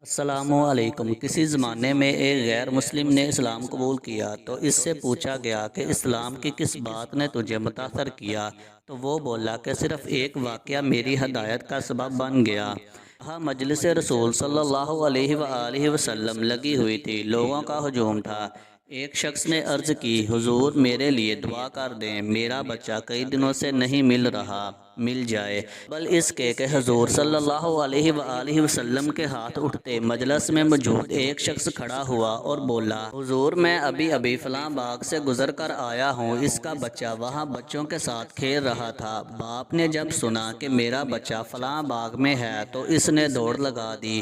السلام علیکم۔ کسی زمانے میں ایک غیر مسلم نے اسلام قبول کیا تو اس سے پوچھا گیا کہ اسلام کی کس بات نے تجھے متاثر کیا، تو وہ بولا کہ صرف ایک واقعہ میری ہدایت کا سبب بن گیا۔ وہاں مجلس رسول صلی اللہ علیہ وآلہ وسلم لگی ہوئی تھی، لوگوں کا ہجوم تھا۔ ایک شخص نے عرض کی، حضور میرے لیے دعا کر دیں، میرا بچہ کئی دنوں سے نہیں مل رہا، مل جائے۔ بل اس کے کہ حضور صلی اللہ علیہ وآلہ وسلم کے ہاتھ اٹھتے مجلس میں موجود ایک شخص کھڑا ہوا اور بولا، حضور میں ابھی ابھی فلاں باغ سے گزر کر آیا ہوں، اس کا بچہ وہاں بچوں کے ساتھ کھیل رہا تھا۔ باپ نے جب سنا کہ میرا بچہ فلاں باغ میں ہے تو اس نے دوڑ لگا دی۔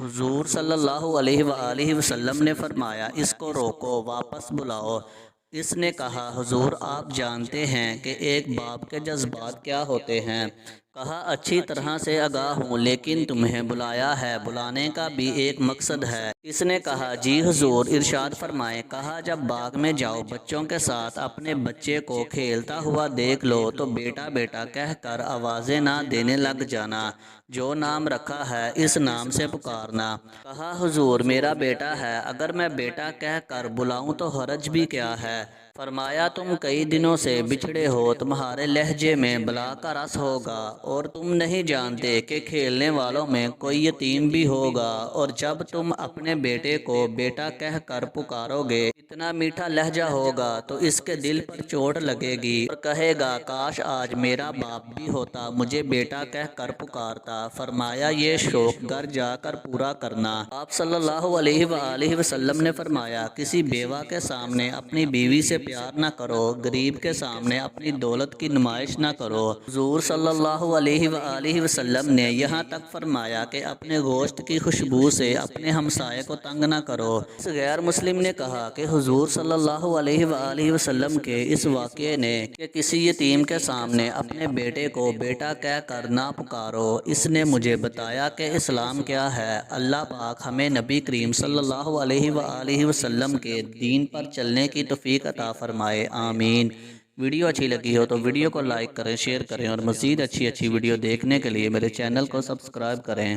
حضور صلی اللہ علیہ وآلہ وسلم نے فرمایا، اس کو روکو، واپس بلاؤ۔ اس نے کہا، حضور آپ جانتے ہیں کہ ایک باپ کے جذبات کیا ہوتے ہیں؟ کہا، اچھی طرح سے آگاہ ہوں، لیکن تمہیں بلایا ہے، بلانے کا بھی ایک مقصد ہے۔ اس نے کہا، جی حضور ارشاد فرمائیں۔ کہا، جب باغ میں جاؤ، بچوں کے ساتھ اپنے بچے کو کھیلتا ہوا دیکھ لو تو بیٹا بیٹا کہہ کر آوازیں نہ دینے لگ جانا، جو نام رکھا ہے اس نام سے پکارنا۔ کہا، حضور میرا بیٹا ہے، اگر میں بیٹا کہہ کر بلاؤں تو حرج بھی کیا ہے؟ فرمایا، تم کئی دنوں سے بچھڑے ہو، تمہارے لہجے میں بلا کا رس ہوگا، اور تم نہیں جانتے کہ کھیلنے والوں میں کوئی یتیم بھی ہوگا، اور جب تم اپنے بیٹے کو بیٹا کہہ کر پکارو گے، اتنا میٹھا لہجہ ہوگا تو اس کے دل پر چوٹ لگے گی اور کہے گا، کاش آج میرا باپ بھی ہوتا، مجھے بیٹا کہہ کر پکارتا۔ فرمایا، یہ شوق گھر جا کر پورا کرنا۔ آپ صلی اللہ علیہ وآلہ وسلم نے فرمایا، کسی بیوہ کے سامنے اپنی بیوی سے پیار نہ کرو، غریب کے سامنے اپنی دولت کی نمائش نہ کرو۔ حضور صلی اللہ علیہ وآلہ وسلم نے یہاں تک فرمایا کہ اپنے گوشت کی خوشبو سے اپنے ہمسائے کو تنگ نہ کرو۔ اس غیر مسلم نے کہا کہ حضور صلی اللہ علیہ وآلہ وسلم کے اس واقعے نے کہ کسی یتیم کے سامنے اپنے بیٹے کو بیٹا کہہ کر نہ پکارو، اس نے مجھے بتایا کہ اسلام کیا ہے۔ اللہ پاک ہمیں نبی کریم صلی اللہ علیہ وآلہ وسلم کے دین پر چلنے کی توفیق عطا فرمائے، آمین۔ ویڈیو اچھی لگی ہو تو ویڈیو کو لائک کریں، شیئر کریں، اور مزید اچھی ویڈیو دیکھنے کے لیے میرے چینل کو سبسکرائب کریں۔